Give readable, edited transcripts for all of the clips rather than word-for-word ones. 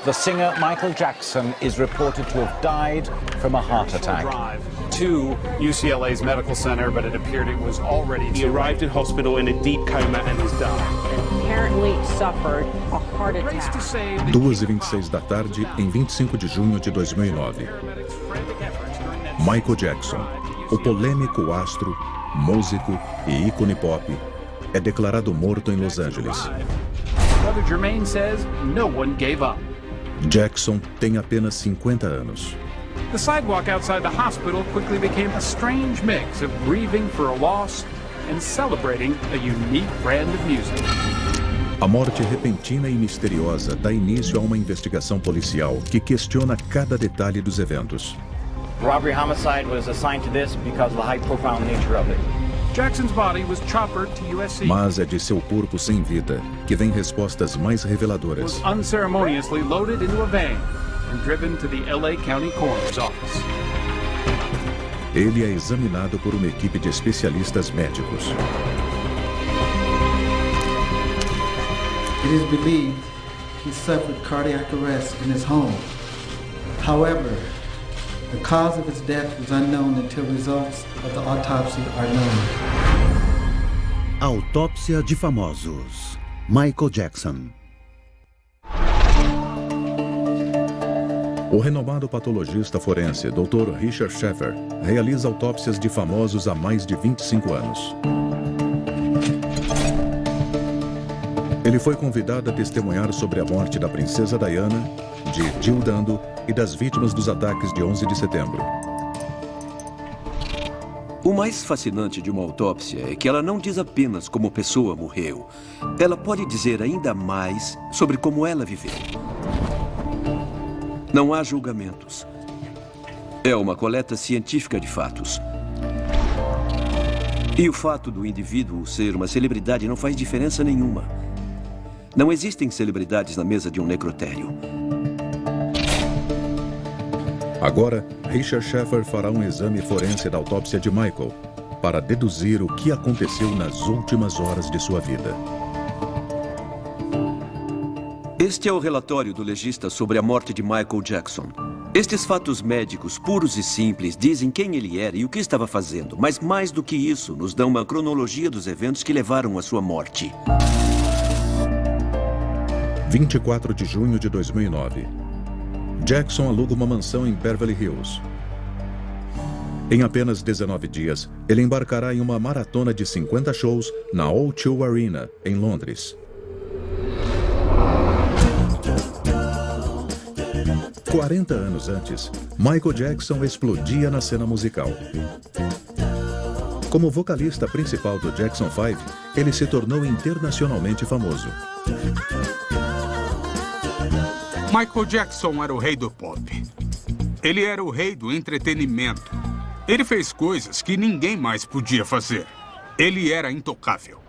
The singer Michael Jackson is reported to have died from a heart attack. To UCLA's medical center, but it appeared it was already He arrived in hospital in a deep coma and has died. Apparently suffered a heart attack. 2h26 da tarde, em 25 de junho de 2009. Michael Jackson, o polêmico astro, músico e ícone pop, é declarado morto em Los Angeles. Brother Jermaine says no one gave up. Jackson tem apenas 50 anos. The sidewalk outside the hospital quickly became a strange mix of grieving for a loss and celebrating a unique brand of music. A morte repentina e misteriosa dá início a uma investigação policial que questiona cada detalhe dos eventos. Robbery homicide was assigned to this because of the high-profile nature of it. Jackson's body was choppered to USC. Mas é de seu corpo sem vida que vem respostas mais reveladoras. Was unceremoniously loaded into a van and driven to the LA County Coroner's Office. Ele é examinado por uma equipe de especialistas médicos. It is believed he suffered cardiac arrest in his home. However, the cause of his death was unknown until results of the autopsy are known. Autópsia de famosos. Michael Jackson. O renomado patologista forense, Dr. Richard Sheffer, realiza autópsias de famosos há mais de 25 anos. Ele foi convidado a testemunhar sobre a morte da princesa Diana, de Jill Dando e das vítimas dos ataques de 11 de setembro. O mais fascinante de uma autópsia é que ela não diz apenas como a pessoa morreu. Ela pode dizer ainda mais sobre como ela viveu. Não há julgamentos. É uma coleta científica de fatos. E o fato do indivíduo ser uma celebridade não faz diferença nenhuma. Não existem celebridades na mesa de um necrotério. Agora, Richard Sheffer fará um exame forense da autópsia de Michael para deduzir o que aconteceu nas últimas horas de sua vida. Este é o relatório do legista sobre a morte de Michael Jackson. Estes fatos médicos puros e simples dizem quem ele era e o que estava fazendo, mas mais do que isso, nos dão uma cronologia dos eventos que levaram à sua morte. 24 de junho de 2009. Jackson aluga uma mansão em Beverly Hills. Em apenas 19 dias, ele embarcará em uma maratona de 50 shows na O2 Arena, em Londres. 40 anos antes, Michael Jackson explodia na cena musical. Como vocalista principal do Jackson 5, ele se tornou internacionalmente famoso. Michael Jackson era o rei do pop. Ele era o rei do entretenimento. Ele fez coisas que ninguém mais podia fazer. Ele era intocável.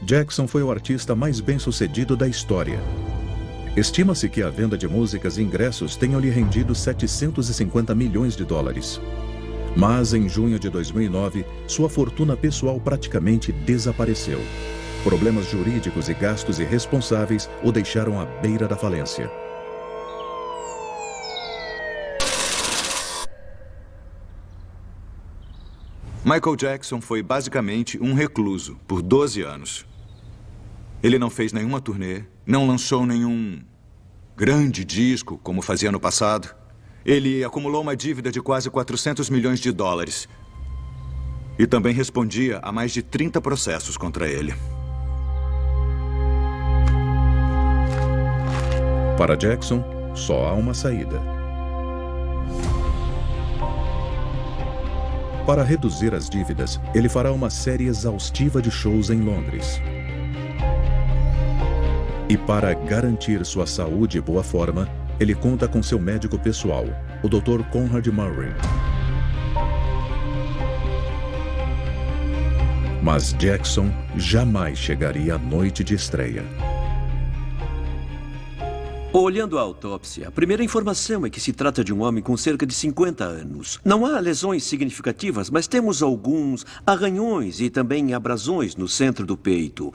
Jackson foi o artista mais bem-sucedido da história. Estima-se que a venda de músicas e ingressos tenham lhe rendido 750 milhões de dólares. Mas, em junho de 2009, sua fortuna pessoal praticamente desapareceu. Problemas jurídicos e gastos irresponsáveis o deixaram à beira da falência. Michael Jackson foi basicamente um recluso por 12 anos. Ele não fez nenhuma turnê, não lançou nenhum grande disco como fazia no passado. Ele acumulou uma dívida de quase 400 milhões de dólares. E também respondia a mais de 30 processos contra ele. Para Jackson, só há uma saída. Para reduzir as dívidas, ele fará uma série exaustiva de shows em Londres. E para garantir sua saúde e boa forma, ele conta com seu médico pessoal, o Dr. Conrad Murray. Mas Jackson jamais chegaria à noite de estreia. Olhando a autópsia, a primeira informação é que se trata de um homem com cerca de 50 anos. Não há lesões significativas, mas temos alguns arranhões e também abrasões no centro do peito.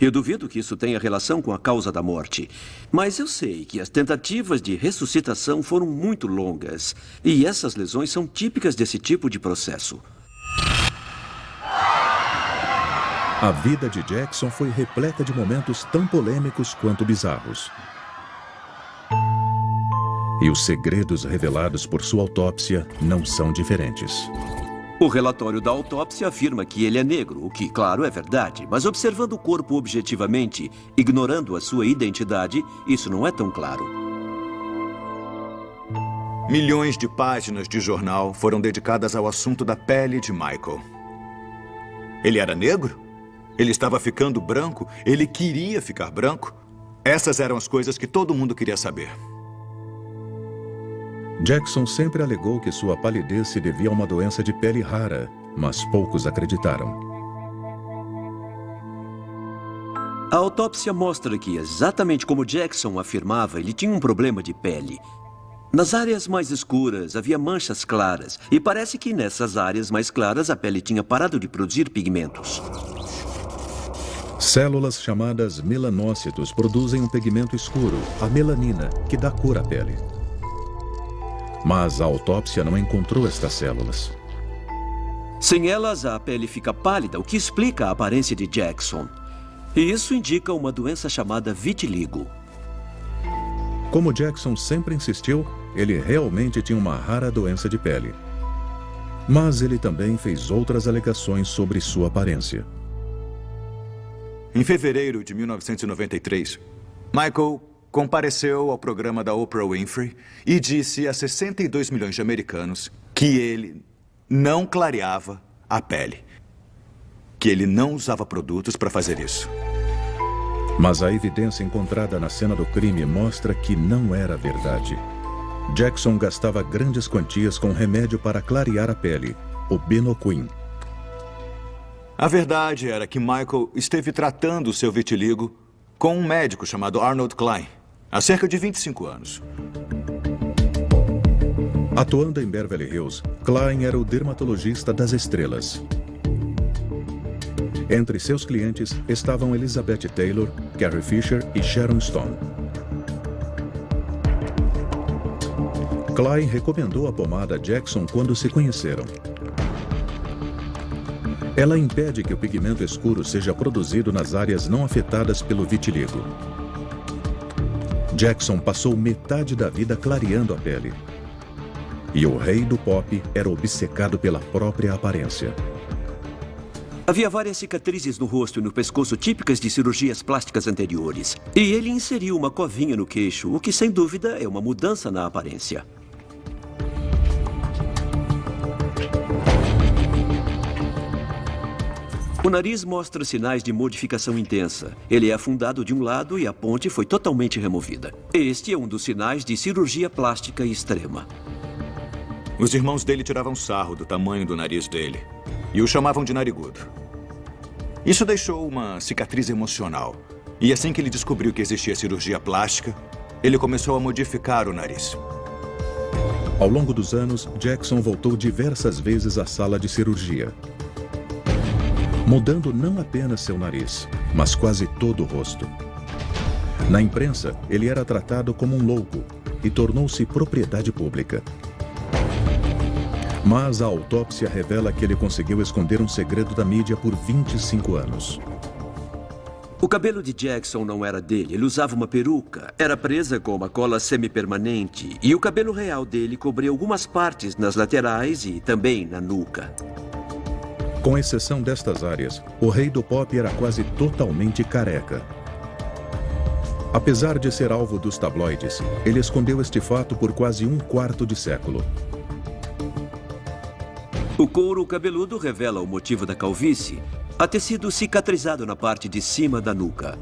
Eu duvido que isso tenha relação com a causa da morte. Mas eu sei que as tentativas de ressuscitação foram muito longas. E essas lesões são típicas desse tipo de processo. A vida de Jackson foi repleta de momentos tão polêmicos quanto bizarros. E os segredos revelados por sua autópsia não são diferentes. O relatório da autópsia afirma que ele é negro, o que, claro, é verdade. Mas observando o corpo objetivamente, ignorando a sua identidade, isso não é tão claro. Milhões de páginas de jornal foram dedicadas ao assunto da pele de Michael. Ele era negro? Ele estava ficando branco? Ele queria ficar branco? Essas eram as coisas que todo mundo queria saber. Jackson sempre alegou que sua palidez se devia a uma doença de pele rara, mas poucos acreditaram. A autópsia mostra que, exatamente como Jackson afirmava, ele tinha um problema de pele. Nas áreas mais escuras havia manchas claras, e parece que nessas áreas mais claras a pele tinha parado de produzir pigmentos. Células chamadas melanócitos produzem um pigmento escuro, a melanina, que dá cor à pele. Mas a autópsia não encontrou estas células. Sem elas, a pele fica pálida, o que explica a aparência de Jackson. E isso indica uma doença chamada vitiligo. Como Jackson sempre insistiu, ele realmente tinha uma rara doença de pele. Mas ele também fez outras alegações sobre sua aparência. Em fevereiro de 1993, Michael compareceu ao programa da Oprah Winfrey e disse a 62 milhões de americanos que ele não clareava a pele, que ele não usava produtos para fazer isso. Mas a evidência encontrada na cena do crime mostra que não era verdade. Jackson gastava grandes quantias com remédio para clarear a pele, o Benoquin. A verdade era que Michael esteve tratando seu vitiligo com um médico chamado Arnold Klein, há cerca de 25 anos. Atuando em Beverly Hills, Klein era o dermatologista das estrelas. Entre seus clientes estavam Elizabeth Taylor, Carrie Fisher e Sharon Stone. Klein recomendou a pomada Jackson quando se conheceram. Ela impede que o pigmento escuro seja produzido nas áreas não afetadas pelo vitiligo. Jackson passou metade da vida clareando a pele. E o rei do pop era obcecado pela própria aparência. Havia várias cicatrizes no rosto e no pescoço típicas de cirurgias plásticas anteriores. E ele inseriu uma covinha no queixo, o que sem dúvida é uma mudança na aparência. O nariz mostra sinais de modificação intensa. Ele é afundado de um lado e a ponte foi totalmente removida. Este é um dos sinais de cirurgia plástica extrema. Os irmãos dele tiravam sarro do tamanho do nariz dele e o chamavam de narigudo. Isso deixou uma cicatriz emocional. E assim que ele descobriu que existia cirurgia plástica, ele começou a modificar o nariz. Ao longo dos anos, Jackson voltou diversas vezes à sala de cirurgia, mudando não apenas seu nariz, mas quase todo o rosto. Na imprensa, ele era tratado como um louco e tornou-se propriedade pública. Mas a autópsia revela que ele conseguiu esconder um segredo da mídia por 25 anos. O cabelo de Jackson não era dele, ele usava uma peruca, era presa com uma cola semipermanente e o cabelo real dele cobria algumas partes nas laterais e também na nuca. Com exceção destas áreas, o rei do pop era quase totalmente careca. Apesar de ser alvo dos tabloides, ele escondeu este fato por quase um quarto de século. O couro cabeludo revela o motivo da calvície, a tecido cicatrizado na parte de cima da nuca.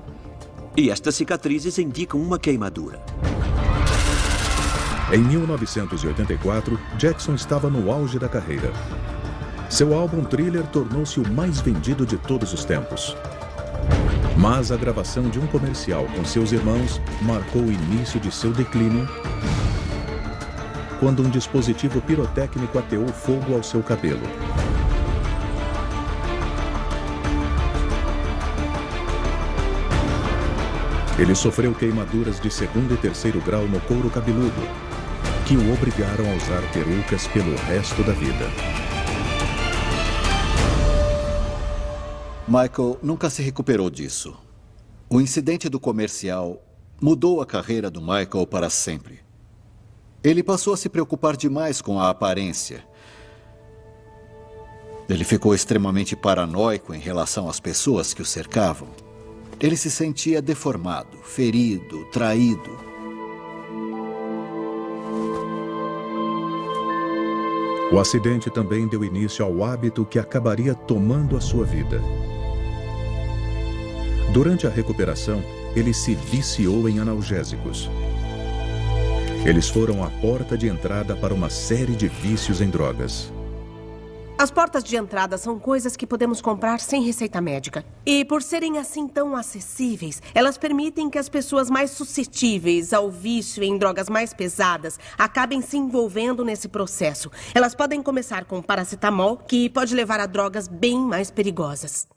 E estas cicatrizes indicam uma queimadura. Em 1984, Jackson estava no auge da carreira. Seu álbum Thriller tornou-se o mais vendido de todos os tempos. Mas a gravação de um comercial com seus irmãos marcou o início de seu declínio, quando um dispositivo pirotécnico ateou fogo ao seu cabelo. Ele sofreu queimaduras de 2º e 3º grau no couro cabeludo, que o obrigaram a usar perucas pelo resto da vida. Michael nunca se recuperou disso. O incidente do comercial mudou a carreira do Michael para sempre. Ele passou a se preocupar demais com a aparência. Ele ficou extremamente paranoico em relação às pessoas que o cercavam. Ele se sentia deformado, ferido, traído. O acidente também deu início ao hábito que acabaria tomando a sua vida. Durante a recuperação, ele se viciou em analgésicos. Eles foram a porta de entrada para uma série de vícios em drogas. As portas de entrada são coisas que podemos comprar sem receita médica. E por serem assim tão acessíveis, elas permitem que as pessoas mais suscetíveis ao vício em drogas mais pesadas acabem se envolvendo nesse processo. Elas podem começar com paracetamol, que pode levar a drogas bem mais perigosas.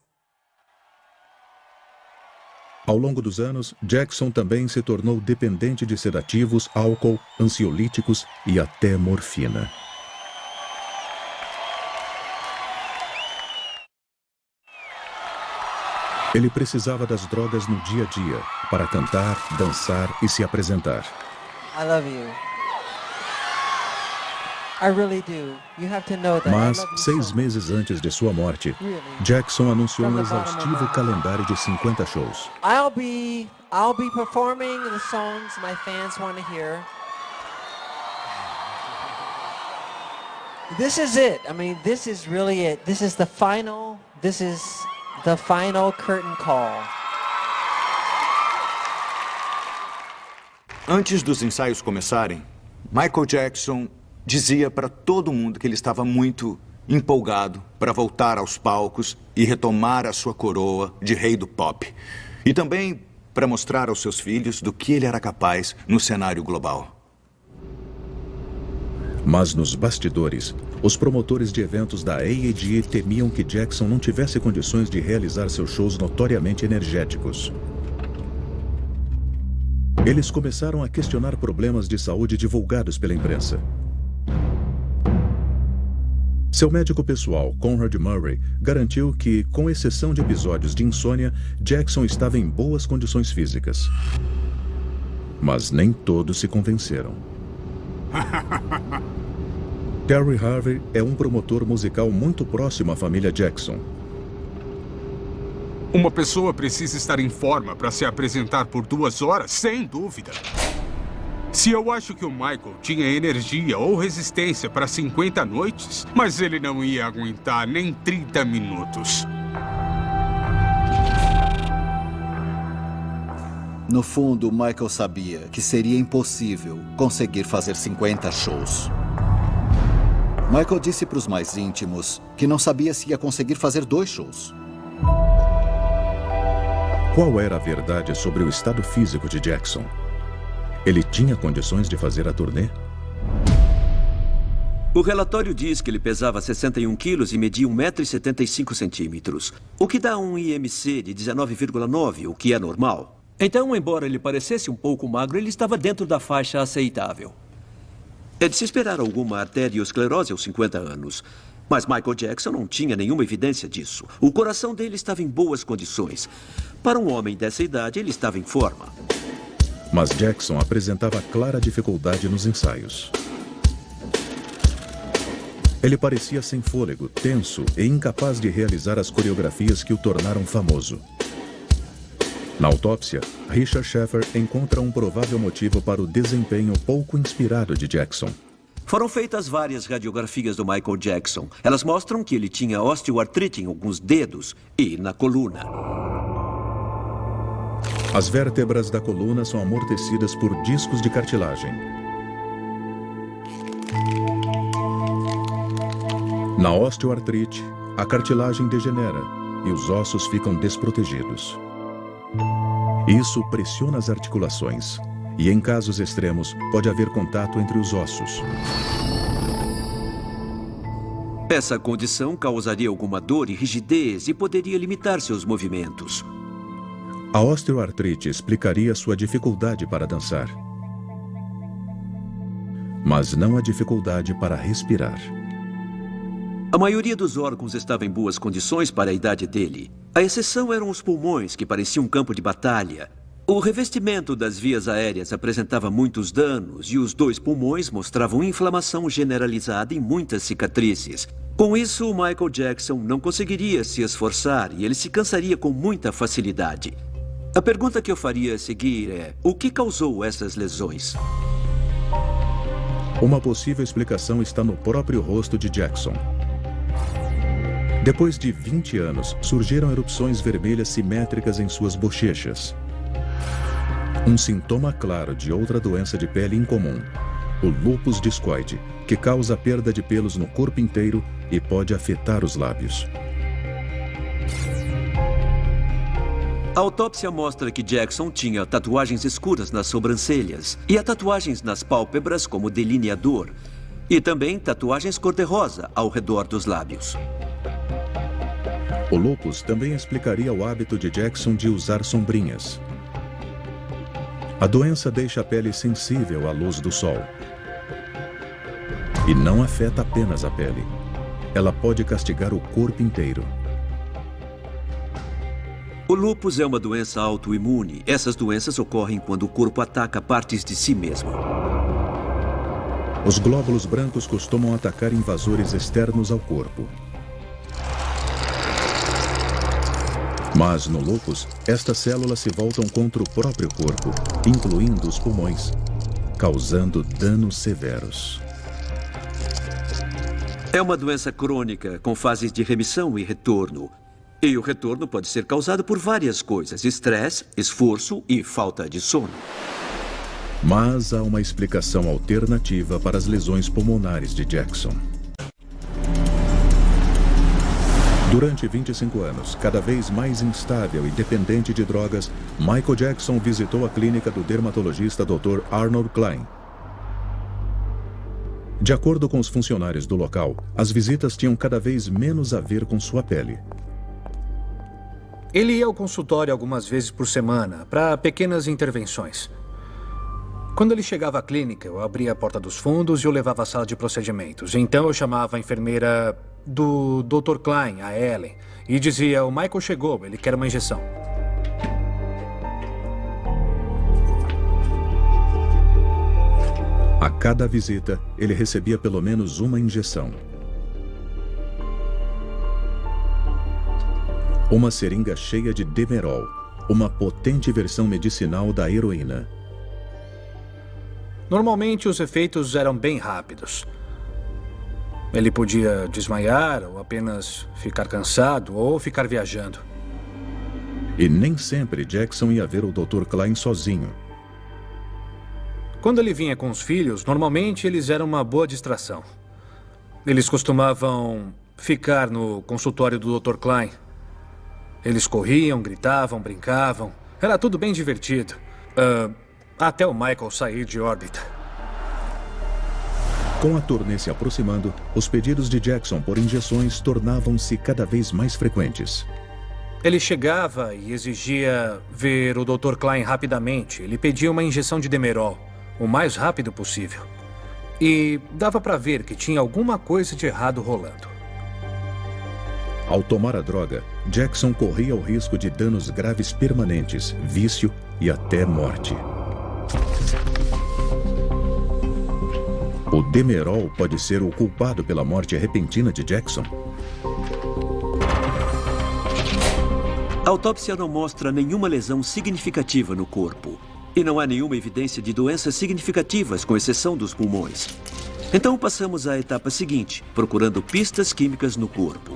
Ao longo dos anos, Jackson também se tornou dependente de sedativos, álcool, ansiolíticos e até morfina. Ele precisava das drogas no dia a dia para cantar, dançar e se apresentar. I love you. I really do. You have to know that. Mas, 6 meses antes de sua morte, Jackson anunciou um exaustivo calendário de 50 shows. I'll be performing the songs my fans want to hear. This is it. I mean, this is really it. This is the final curtain call. Antes dos ensaios começarem, Michael Jackson dizia para todo mundo que ele estava muito empolgado para voltar aos palcos e retomar a sua coroa de rei do pop. E também para mostrar aos seus filhos do que ele era capaz no cenário global. Mas nos bastidores, os promotores de eventos da A&E temiam que Jackson não tivesse condições de realizar seus shows notoriamente energéticos. Eles começaram a questionar problemas de saúde divulgados pela imprensa. Seu médico pessoal, Conrad Murray, garantiu que, com exceção de episódios de insônia, Jackson estava em boas condições físicas. Mas nem todos se convenceram. Terry Harvey é um promotor musical muito próximo à família Jackson. Uma pessoa precisa estar em forma para se apresentar por 2 horas, sem dúvida. Se eu acho que o Michael tinha energia ou resistência para 50 noites, mas ele não ia aguentar nem 30 minutos. No fundo, Michael sabia que seria impossível conseguir fazer 50 shows. Michael disse para os mais íntimos que não sabia se ia conseguir fazer 2 shows. Qual era a verdade sobre o estado físico de Jackson? Ele tinha condições de fazer a turnê? O relatório diz que ele pesava 61 quilos e media 1,75 m, o que dá um IMC de 19,9, o que é normal. Então, embora ele parecesse um pouco magro, ele estava dentro da faixa aceitável. É de se esperar alguma arteriosclerose aos 50 anos. Mas Michael Jackson não tinha nenhuma evidência disso. O coração dele estava em boas condições. Para um homem dessa idade, ele estava em forma. Mas Jackson apresentava clara dificuldade nos ensaios. Ele parecia sem fôlego, tenso e incapaz de realizar as coreografias que o tornaram famoso. Na autópsia, Richard Sheffer encontra um provável motivo para o desempenho pouco inspirado de Jackson. Foram feitas várias radiografias do Michael Jackson. Elas mostram que ele tinha osteoartrite em alguns dedos e na coluna. As vértebras da coluna são amortecidas por discos de cartilagem. Na osteoartrite, a cartilagem degenera e os ossos ficam desprotegidos. Isso pressiona as articulações e, em casos extremos, pode haver contato entre os ossos. Essa condição causaria alguma dor e rigidez e poderia limitar seus movimentos. A osteoartrite explicaria sua dificuldade para dançar, mas não a dificuldade para respirar. A maioria dos órgãos estava em boas condições para a idade dele. A exceção eram os pulmões, que pareciam um campo de batalha. O revestimento das vias aéreas apresentava muitos danos e os 2 pulmões mostravam inflamação generalizada e muitas cicatrizes. Com isso, o Michael Jackson não conseguiria se esforçar e ele se cansaria com muita facilidade. A pergunta que eu faria a seguir é: o que causou essas lesões? Uma possível explicação está no próprio rosto de Jackson. Depois de 20 anos, surgiram erupções vermelhas simétricas em suas bochechas. Um sintoma claro de outra doença de pele incomum, o lúpus discoide, que causa perda de pelos no corpo inteiro e pode afetar os lábios. A autópsia mostra que Jackson tinha tatuagens escuras nas sobrancelhas e tatuagens nas pálpebras como delineador, e também tatuagens cor-de-rosa ao redor dos lábios. O lúpus também explicaria o hábito de Jackson de usar sombrinhas. A doença deixa a pele sensível à luz do sol. E não afeta apenas a pele. Ela pode castigar o corpo inteiro. O lúpus é uma doença autoimune. Essas doenças ocorrem quando o corpo ataca partes de si mesmo. Os glóbulos brancos costumam atacar invasores externos ao corpo. Mas no lúpus, estas células se voltam contra o próprio corpo, incluindo os pulmões, causando danos severos. É uma doença crônica, com fases de remissão e retorno. E o retorno pode ser causado por várias coisas: estresse, esforço e falta de sono. Mas há uma explicação alternativa para as lesões pulmonares de Jackson. Durante 25 anos, cada vez mais instável e dependente de drogas, Michael Jackson visitou a clínica do dermatologista Dr. Arnold Klein. De acordo com os funcionários do local, as visitas tinham cada vez menos a ver com sua pele. Ele ia ao consultório algumas vezes por semana, para pequenas intervenções. Quando ele chegava à clínica, eu abria a porta dos fundos e o levava à sala de procedimentos. Então eu chamava a enfermeira do Dr. Klein, a Ellen, e dizia: o Michael chegou, ele quer uma injeção. A cada visita, ele recebia pelo menos uma injeção. Uma seringa cheia de Demerol, uma potente versão medicinal da heroína. Normalmente os efeitos eram bem rápidos. Ele podia desmaiar, ou apenas ficar cansado, ou ficar viajando. E nem sempre Jackson ia ver o Dr. Klein sozinho. Quando ele vinha com os filhos, normalmente eles eram uma boa distração. Eles costumavam ficar no consultório do Dr. Klein. Eles corriam, gritavam, brincavam. Era tudo bem divertido. Até o Michael sair de órbita. Com a turnê se aproximando, os pedidos de Jackson por injeções tornavam-se cada vez mais frequentes. Ele chegava e exigia ver o Dr. Klein rapidamente. Ele pedia uma injeção de Demerol, o mais rápido possível. E dava para ver que tinha alguma coisa de errado rolando. Ao tomar a droga, Jackson corria o risco de danos graves permanentes, vício e até morte. O Demerol pode ser o culpado pela morte repentina de Jackson? A autópsia não mostra nenhuma lesão significativa no corpo. E não há nenhuma evidência de doenças significativas, com exceção dos pulmões. Então passamos à etapa seguinte, procurando pistas químicas no corpo.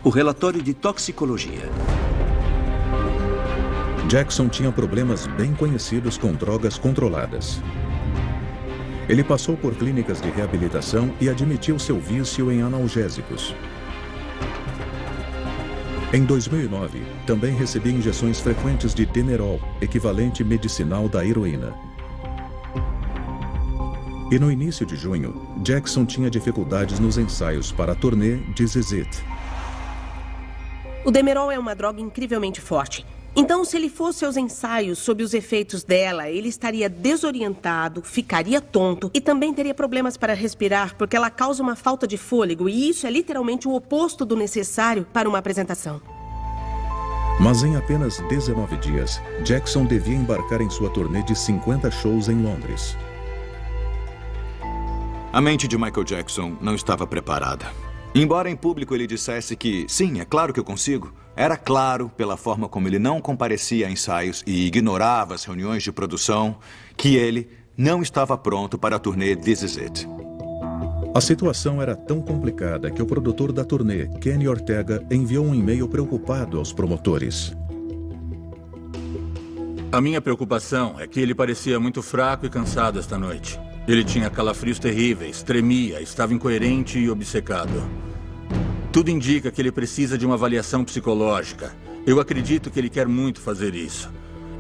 O relatório de toxicologia. Jackson tinha problemas bem conhecidos com drogas controladas. Ele passou por clínicas de reabilitação e admitiu seu vício em analgésicos. Em 2009, também recebia injeções frequentes de Demerol, equivalente medicinal da heroína. E no início de junho, Jackson tinha dificuldades nos ensaios para a turnê This Is It. O Demerol é uma droga incrivelmente forte. Então, se ele fosse aos ensaios sob os efeitos dela, ele estaria desorientado, ficaria tonto e também teria problemas para respirar, porque ela causa uma falta de fôlego, e isso é literalmente o oposto do necessário para uma apresentação. Mas em apenas 19 dias, Jackson devia embarcar em sua turnê de 50 shows em Londres. A mente de Michael Jackson não estava preparada. Embora em público ele dissesse que, sim, é claro que eu consigo, era claro, pela forma como ele não comparecia a ensaios e ignorava as reuniões de produção, que ele não estava pronto para a turnê This Is It. A situação era tão complicada que o produtor da turnê, Kenny Ortega, enviou um e-mail preocupado aos promotores. A minha preocupação é que ele parecia muito fraco e cansado esta noite. Ele tinha calafrios terríveis, tremia, estava incoerente e obcecado. Tudo indica que ele precisa de uma avaliação psicológica. Eu acredito que ele quer muito fazer isso.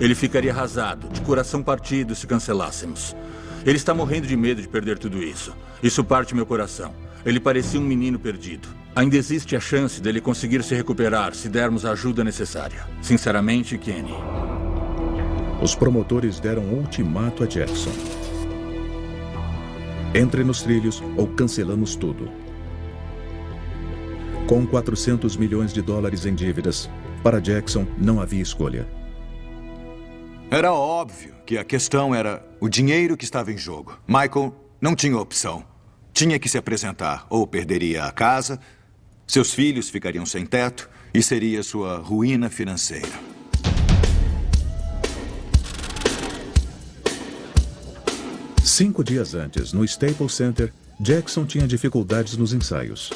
Ele ficaria arrasado, de coração partido, se cancelássemos. Ele está morrendo de medo de perder tudo isso. Isso parte meu coração. Ele parecia um menino perdido. Ainda existe a chance dele conseguir se recuperar se dermos a ajuda necessária. Sinceramente, Kenny. Os promotores deram um ultimato a Jackson. Entre nos trilhos ou cancelamos tudo. Com 400 milhões de dólares em dívidas, para Jackson não havia escolha. Era óbvio que a questão era o dinheiro que estava em jogo. Michael não tinha opção. Tinha que se apresentar, ou perderia a casa, seus filhos ficariam sem teto e seria sua ruína financeira. Cinco dias antes, no Staples Center, Jackson tinha dificuldades nos ensaios.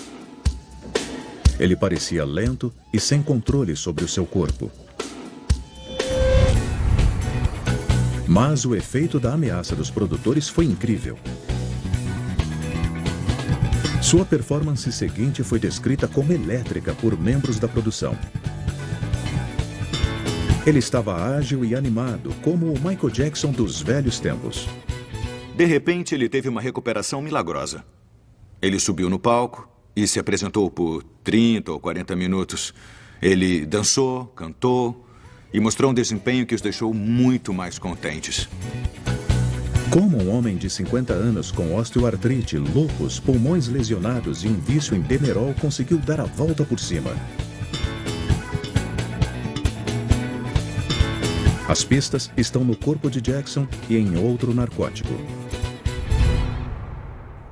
Ele parecia lento e sem controle sobre o seu corpo. Mas o efeito da ameaça dos produtores foi incrível. Sua performance seguinte foi descrita como elétrica por membros da produção. Ele estava ágil e animado, como o Michael Jackson dos velhos tempos. De repente, ele teve uma recuperação milagrosa. Ele subiu no palco e se apresentou por 30 ou 40 minutos. Ele dançou, cantou e mostrou um desempenho que os deixou muito mais contentes. Como um homem de 50 anos com osteoartrite, lúpus, pulmões lesionados e um vício em Demerol conseguiu dar a volta por cima? As pistas estão no corpo de Jackson e em outro narcótico.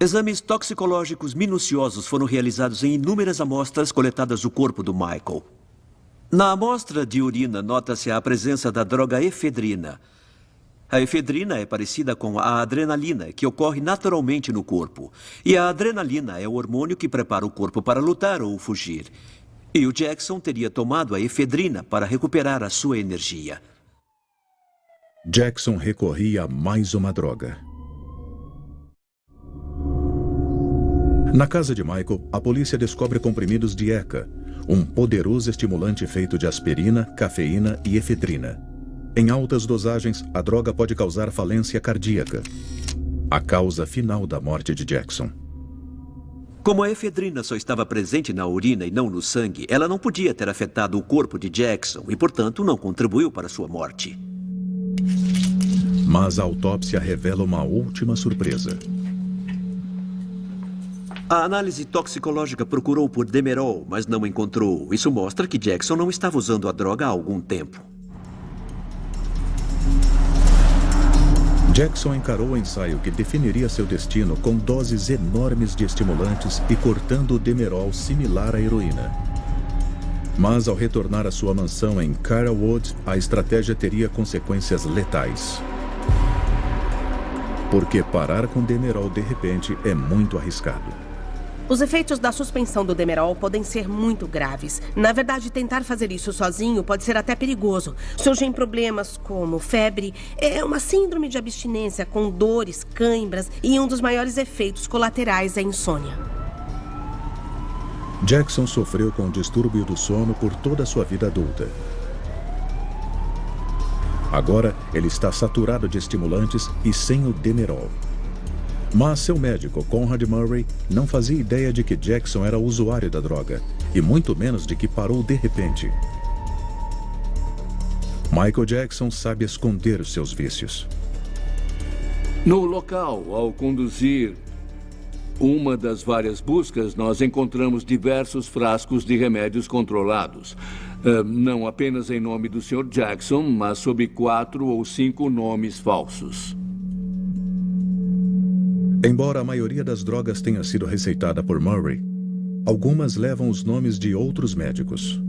Exames toxicológicos minuciosos foram realizados em inúmeras amostras coletadas do corpo do Michael. Na amostra de urina, nota-se a presença da droga efedrina. A efedrina é parecida com a adrenalina, que ocorre naturalmente no corpo. E a adrenalina é o hormônio que prepara o corpo para lutar ou fugir. E o Jackson teria tomado a efedrina para recuperar a sua energia. Jackson recorria a mais uma droga. Na casa de Michael, a polícia descobre comprimidos de ECA, um poderoso estimulante feito de aspirina, cafeína e efedrina. Em altas dosagens, a droga pode causar falência cardíaca, a causa final da morte de Jackson. Como a efedrina só estava presente na urina e não no sangue, ela não podia ter afetado o corpo de Jackson e, portanto, não contribuiu para sua morte. Mas a autópsia revela uma última surpresa. A análise toxicológica procurou por Demerol, mas não encontrou. Isso mostra que Jackson não estava usando a droga há algum tempo. Jackson encarou o ensaio que definiria seu destino com doses enormes de estimulantes e cortando o Demerol similar à heroína. Mas ao retornar à sua mansão em Carlwood, a estratégia teria consequências letais. Porque parar com Demerol de repente é muito arriscado. Os efeitos da suspensão do Demerol podem ser muito graves. Na verdade, tentar fazer isso sozinho pode ser até perigoso. Surgem problemas como febre, uma síndrome de abstinência com dores, cãibras e um dos maiores efeitos colaterais é a insônia. Jackson sofreu com o distúrbio do sono por toda a sua vida adulta. Agora, ele está saturado de estimulantes e sem o Demerol. Mas seu médico, Conrad Murray, não fazia ideia de que Jackson era usuário da droga, e muito menos de que parou de repente. Michael Jackson sabe esconder os seus vícios. No local, ao conduzir uma das várias buscas, nós encontramos diversos frascos de remédios controlados. Não apenas em nome do Sr. Jackson, mas sob 4 ou 5 nomes falsos. Embora a maioria das drogas tenha sido receitada por Murray, algumas levam os nomes de outros médicos.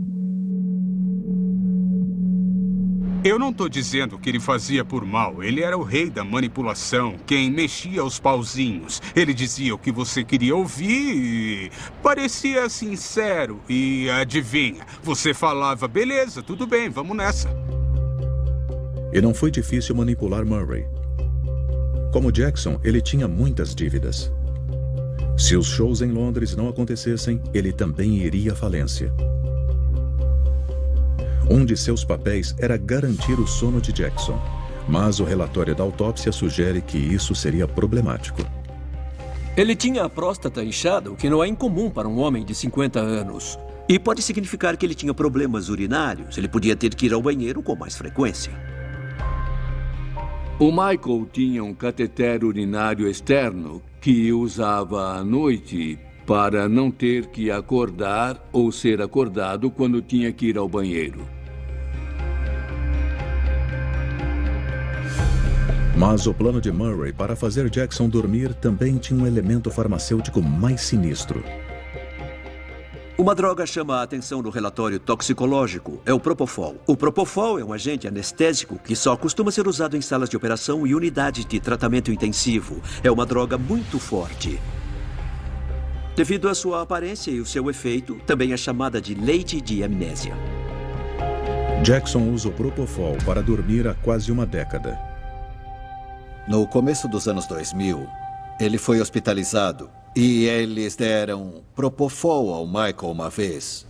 Eu não estou dizendo que ele fazia por mal. Ele era o rei da manipulação, quem mexia os pauzinhos. Ele dizia o que você queria ouvir e parecia sincero. E adivinha, você falava, beleza, tudo bem, vamos nessa. E não foi difícil manipular Murray. Como Jackson, ele tinha muitas dívidas. Se os shows em Londres não acontecessem, ele também iria à falência. Um de seus papéis era garantir o sono de Jackson, mas o relatório da autópsia sugere que isso seria problemático. Ele tinha a próstata inchada, o que não é incomum para um homem de 50 anos. E pode significar que ele tinha problemas urinários. Ele podia ter que ir ao banheiro com mais frequência. O Michael tinha um cateter urinário externo que usava à noite para não ter que acordar ou ser acordado quando tinha que ir ao banheiro. Mas o plano de Murray para fazer Jackson dormir também tinha um elemento farmacêutico mais sinistro. Uma droga chama a atenção no relatório toxicológico. É o Propofol. O Propofol é um agente anestésico que só costuma ser usado em salas de operação e unidades de tratamento intensivo. É uma droga muito forte. Devido à sua aparência e o seu efeito, também é chamada de leite de amnésia. Jackson usa o Propofol para dormir há quase uma década. No começo dos anos 2000, ele foi hospitalizado e eles deram Propofol ao Michael uma vez.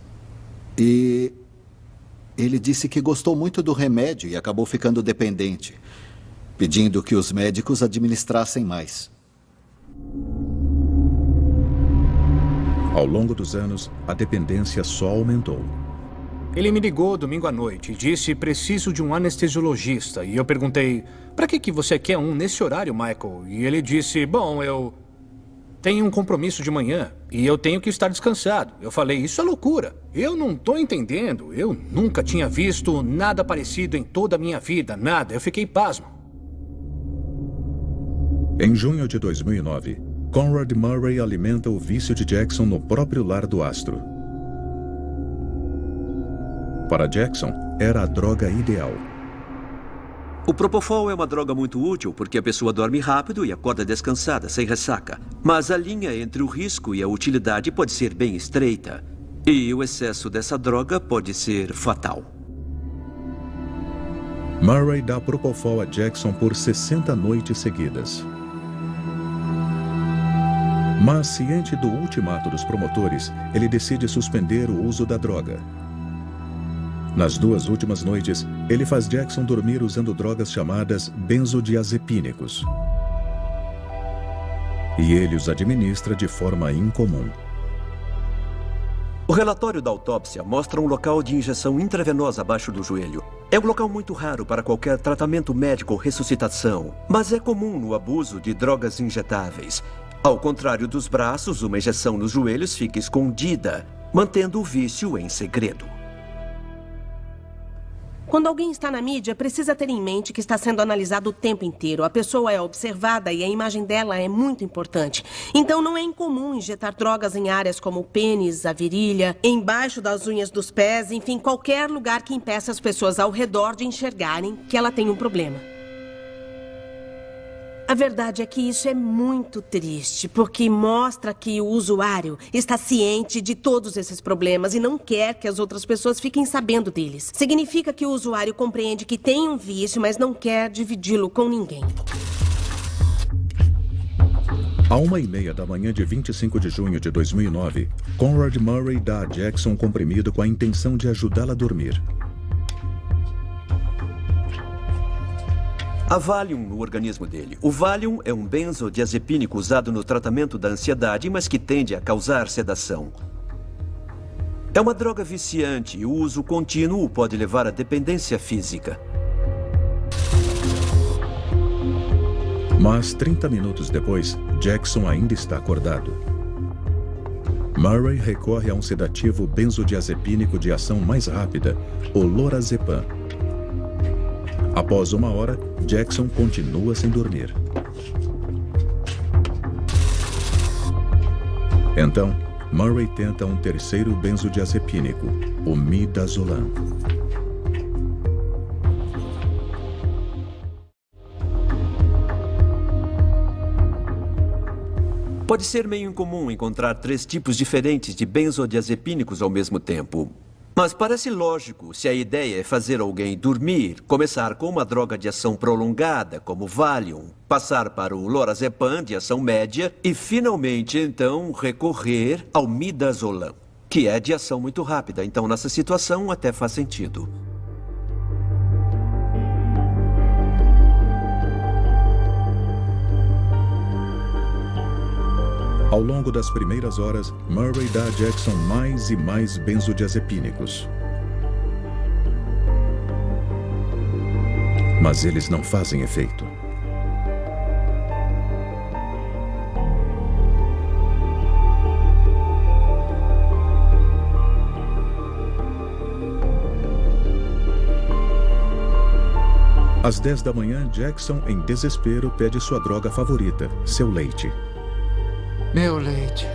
E ele disse que gostou muito do remédio e acabou ficando dependente, pedindo que os médicos administrassem mais. Ao longo dos anos, a dependência só aumentou. Ele me ligou domingo à noite e disse: preciso de um anestesiologista. E eu perguntei: para que você quer um nesse horário, Michael? E ele disse: bom, eu tenho um compromisso de manhã e eu tenho que estar descansado. Eu falei: isso é loucura. Eu não estou entendendo. Eu nunca tinha visto nada parecido em toda a minha vida. Nada. Eu fiquei pasmo. Em junho de 2009, Conrad Murray alimenta o vício de Jackson no próprio lar do astro. Para Jackson, era a droga ideal. O Propofol é uma droga muito útil porque a pessoa dorme rápido e acorda descansada, sem ressaca. Mas a linha entre o risco e a utilidade pode ser bem estreita. E o excesso dessa droga pode ser fatal. Murray dá Propofol a Jackson por 60 noites seguidas. Mas, ciente do ultimato dos promotores, ele decide suspender o uso da droga. Nas 2 últimas noites, ele faz Jackson dormir usando drogas chamadas benzodiazepínicos. E ele os administra de forma incomum. O relatório da autópsia mostra um local de injeção intravenosa abaixo do joelho. É um local muito raro para qualquer tratamento médico ou ressuscitação, mas é comum no abuso de drogas injetáveis. Ao contrário dos braços, uma injeção nos joelhos fica escondida, mantendo o vício em segredo. Quando alguém está na mídia, precisa ter em mente que está sendo analisado o tempo inteiro. A pessoa é observada e a imagem dela é muito importante. Então não é incomum injetar drogas em áreas como o pênis, a virilha, embaixo das unhas dos pés, enfim, qualquer lugar que impeça as pessoas ao redor de enxergarem que ela tem um problema. A verdade é que isso é muito triste, porque mostra que o usuário está ciente de todos esses problemas e não quer que as outras pessoas fiquem sabendo deles. Significa que o usuário compreende que tem um vício, mas não quer dividi-lo com ninguém. À 1h30 da manhã de 25 de junho de 2009, Conrad Murray dá a Jackson um comprimido com a intenção de ajudá-la a dormir. Há Valium no organismo dele. O Valium é um benzodiazepínico usado no tratamento da ansiedade, mas que tende a causar sedação. É uma droga viciante e o uso contínuo pode levar à dependência física. Mas 30 minutos depois, Jackson ainda está acordado. Murray recorre a um sedativo benzodiazepínico de ação mais rápida, o lorazepam. Após 1 hora, Jackson continua sem dormir. Então, Murray tenta um terceiro benzodiazepínico, o midazolam. Pode ser meio incomum encontrar 3 tipos diferentes de benzodiazepínicos ao mesmo tempo. Mas parece lógico se a ideia é fazer alguém dormir, começar com uma droga de ação prolongada, como Valium, passar para o lorazepam de ação média e, finalmente, então, recorrer ao midazolam, que é de ação muito rápida. Então, nessa situação, até faz sentido. Ao longo das primeiras horas, Murray dá a Jackson mais e mais benzodiazepínicos. Mas eles não fazem efeito. Às 10 da manhã, Jackson, em desespero, pede sua droga favorita, seu leite. Meu leite.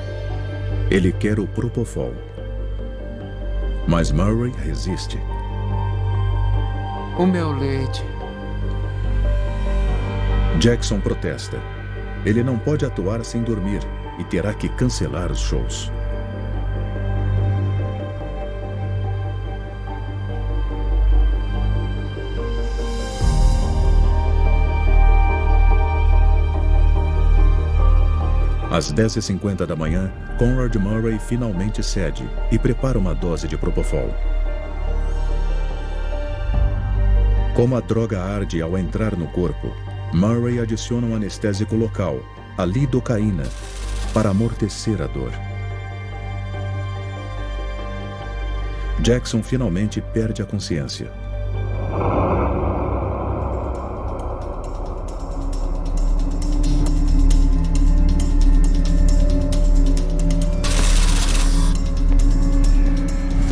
Ele quer o Propofol. Mas Murray resiste. O meu leite. Jackson protesta. Ele não pode atuar sem dormir e terá que cancelar os shows. Às 10h50 da manhã, Conrad Murray finalmente cede e prepara uma dose de Propofol. Como a droga arde ao entrar no corpo, Murray adiciona um anestésico local, a lidocaína, para amortecer a dor. Jackson finalmente perde a consciência.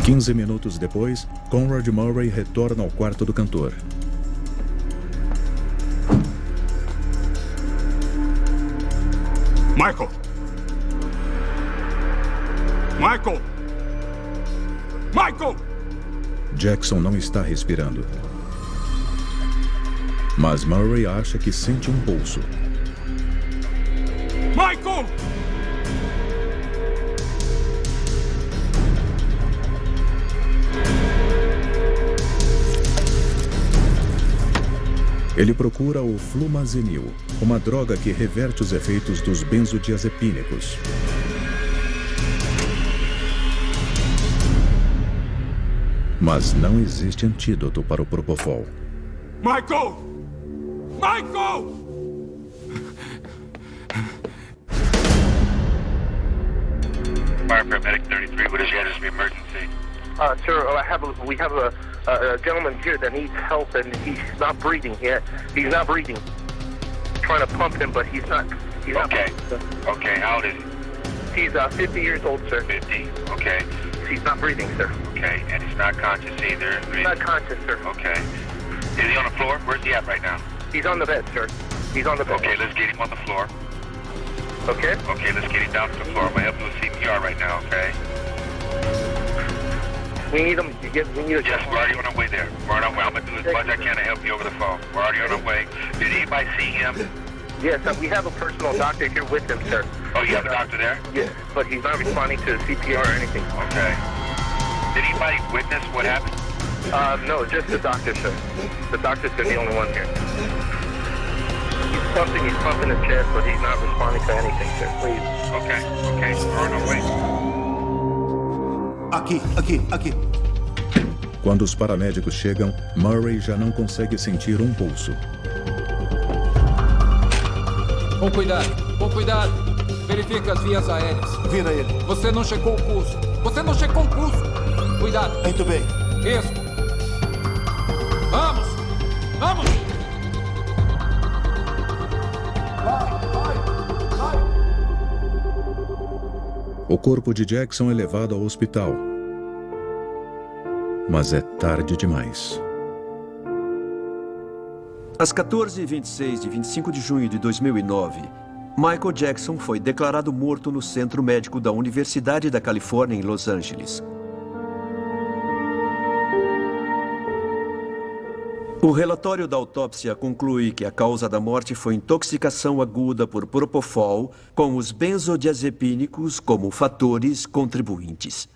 Quinze minutos depois, Conrad Murray retorna ao quarto do cantor. Michael! Michael! Michael! Jackson não está respirando. Mas Murray acha que sente um pulso. Michael! Ele procura o flumazenil, uma droga que reverte os efeitos dos benzodiazepínicos. Mas não existe antídoto para o Propofol. Michael! Michael! Fire paramedic 33, what is the emergency? Sir, we have a gentleman here that needs help, and he's not breathing yet. He's not breathing. Trying to pump him, but he's not. Okay. Okay, how old is he? He's 50 years old, sir. 50. Okay. He's not breathing, sir. Okay, and he's not conscious either. He's not conscious, sir. Okay. Is he on the floor? Where's he at right now? He's on the bed, sir. He's on the bed. Okay, let's get him on the floor. Okay. Okay, let's get him down to the floor. I'm gonna help you with CPR right now, okay? We need him. We need a. Yes, we're already on our way there. We're on our way. I'm gonna do as much as I can to help you over the phone. We're already on our way. Did anybody see him? Yes, we have a personal doctor here with him, sir. Oh, you have a doctor there? Yes, but he's not responding to CPR or anything. Okay. Did anybody witness what happened? No, just the doctor, sir. The doctor's the only one here. He's pumping his chest, but he's not responding to anything, sir. Please. Okay, okay, we're on our way. Aqui. Quando os paramédicos chegam, Murray já não consegue sentir um pulso. Com cuidado. Verifica as vias aéreas. Vira ele. Você não checou o pulso. Cuidado. Muito bem. Isso. Vamos! Vamos! O corpo de Jackson é levado ao hospital. Mas é tarde demais. Às 14h26 de 25 de junho de 2009, Michael Jackson foi declarado morto no Centro Médico da Universidade da Califórnia, em Los Angeles. O relatório da autópsia conclui que a causa da morte foi intoxicação aguda por propofol, com os benzodiazepínicos como fatores contribuintes.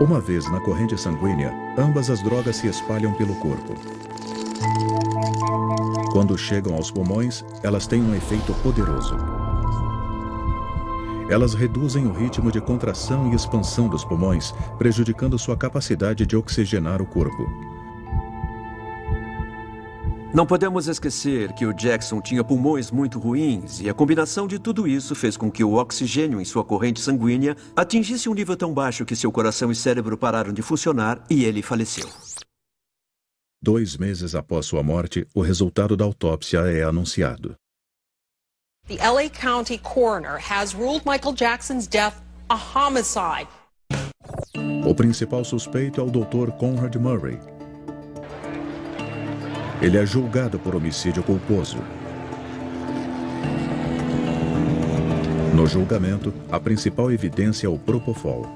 Uma vez na corrente sanguínea, ambas as drogas se espalham pelo corpo. Quando chegam aos pulmões, elas têm um efeito poderoso. Elas reduzem o ritmo de contração e expansão dos pulmões, prejudicando sua capacidade de oxigenar o corpo. Não podemos esquecer que o Jackson tinha pulmões muito ruins e a combinação de tudo isso fez com que o oxigênio em sua corrente sanguínea atingisse um nível tão baixo que seu coração e cérebro pararam de funcionar e ele faleceu. 2 meses após sua morte, o resultado da autópsia é anunciado. The LA County coroner has ruled Michael Jackson's death a homicide. O principal suspeito é o Dr. Conrad Murray. Ele é julgado por homicídio culposo. No julgamento, a principal evidência é o propofol.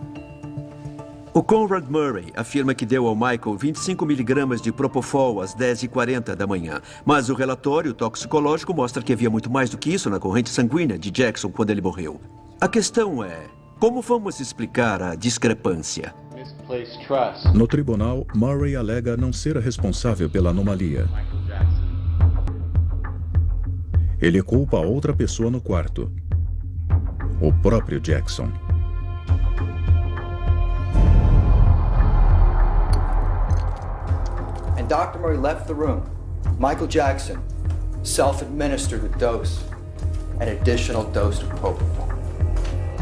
O Conrad Murray afirma que deu ao Michael 25 miligramas de propofol às 10h40 da manhã. Mas o relatório toxicológico mostra que havia muito mais do que isso na corrente sanguínea de Jackson quando ele morreu. A questão é, como vamos explicar a discrepância? No tribunal, Murray alega não ser responsável pela anomalia. Ele culpa outra pessoa no quarto. O próprio Jackson. And Dr. Murray left the room. Michael Jackson self-administered a dose, an additional dose of propofol.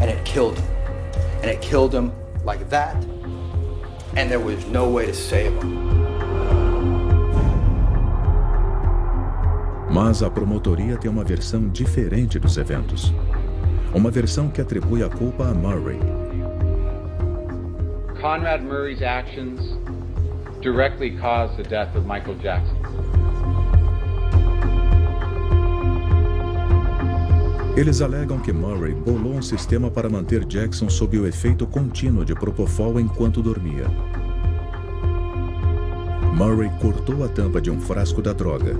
And it killed him. And it killed him like that. And there was no way to save him. Mas a promotoria tem uma versão diferente dos eventos. Uma versão que atribui a culpa a Murray. Conrad Murray's actions directly caused the death of Michael Jackson. Eles alegam que Murray bolou um sistema para manter Jackson sob o efeito contínuo de propofol enquanto dormia. Murray cortou a tampa de um frasco da droga.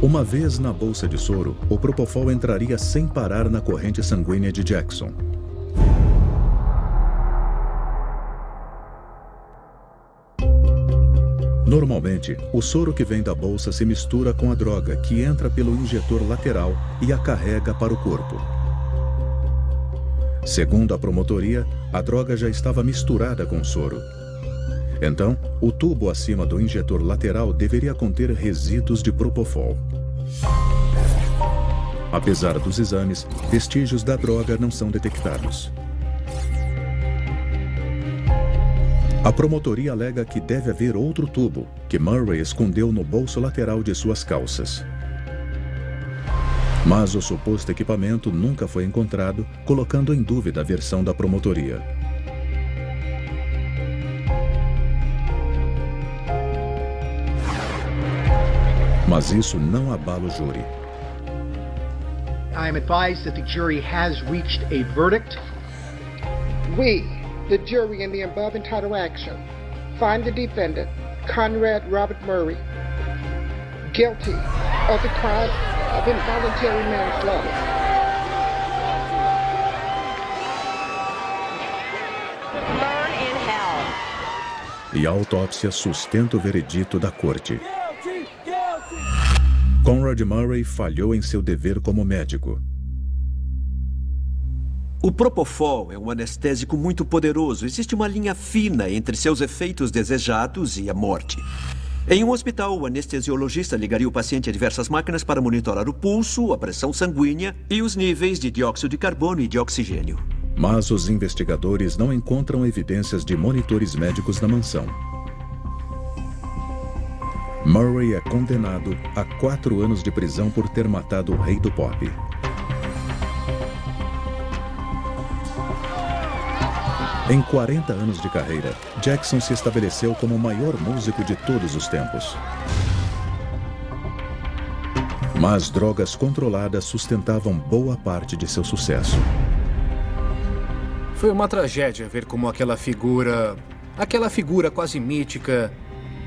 Uma vez na bolsa de soro, o propofol entraria sem parar na corrente sanguínea de Jackson. Normalmente, o soro que vem da bolsa se mistura com a droga que entra pelo injetor lateral e a carrega para o corpo. Segundo a promotoria, a droga já estava misturada com o soro. Então, o tubo acima do injetor lateral deveria conter resíduos de propofol. Apesar dos exames, vestígios da droga não são detectados. A promotoria alega que deve haver outro tubo, que Murray escondeu no bolso lateral de suas calças. Mas o suposto equipamento nunca foi encontrado, colocando em dúvida a versão da promotoria. Mas isso não abala o júri. I am advised that the jury has reached a verdict. We, the jury in the above entitled action, find the defendant, Conrad Robert Murray, guilty of the crime of involuntary manslaughter. Burn in hell. E a autópsia sustenta o veredito da corte. Conrad Murray falhou em seu dever como médico. O propofol é um anestésico muito poderoso. Existe uma linha fina entre seus efeitos desejados e a morte. Em um hospital, o anestesiologista ligaria o paciente a diversas máquinas para monitorar o pulso, a pressão sanguínea e os níveis de dióxido de carbono e de oxigênio. Mas os investigadores não encontram evidências de monitores médicos na mansão. Murray é condenado a 4 anos de prisão por ter matado o rei do pop. Em 40 anos de carreira, Jackson se estabeleceu como o maior músico de todos os tempos. Mas drogas controladas sustentavam boa parte de seu sucesso. Foi uma tragédia ver como aquela figura quase mítica,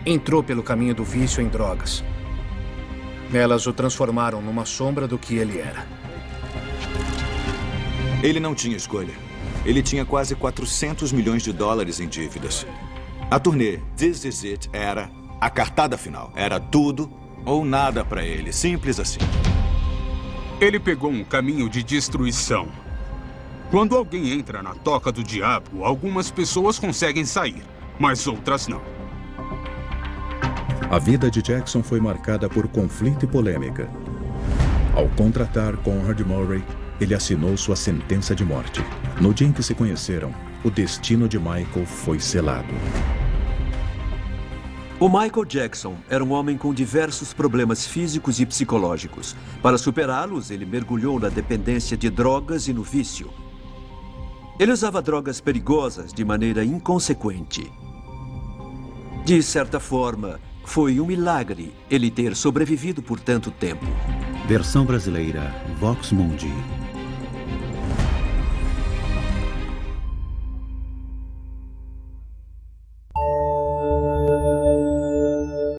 entrou pelo caminho do vício em drogas. Elas o transformaram numa sombra do que ele era. Ele não tinha escolha. Ele tinha quase 400 milhões de dólares em dívidas. A turnê This Is It era a cartada final. Era tudo ou nada para ele. Simples assim. Ele pegou um caminho de destruição. Quando alguém entra na toca do diabo, algumas pessoas conseguem sair, mas outras não. A vida de Jackson foi marcada por conflito e polêmica. Ao contratar Conrad Murray, ele assinou sua sentença de morte. No dia em que se conheceram, o destino de Michael foi selado. O Michael Jackson era um homem com diversos problemas físicos e psicológicos. Para superá-los, ele mergulhou na dependência de drogas e no vício. Ele usava drogas perigosas de maneira inconsequente. De certa forma, foi um milagre ele ter sobrevivido por tanto tempo. Versão brasileira, Vox Mundi.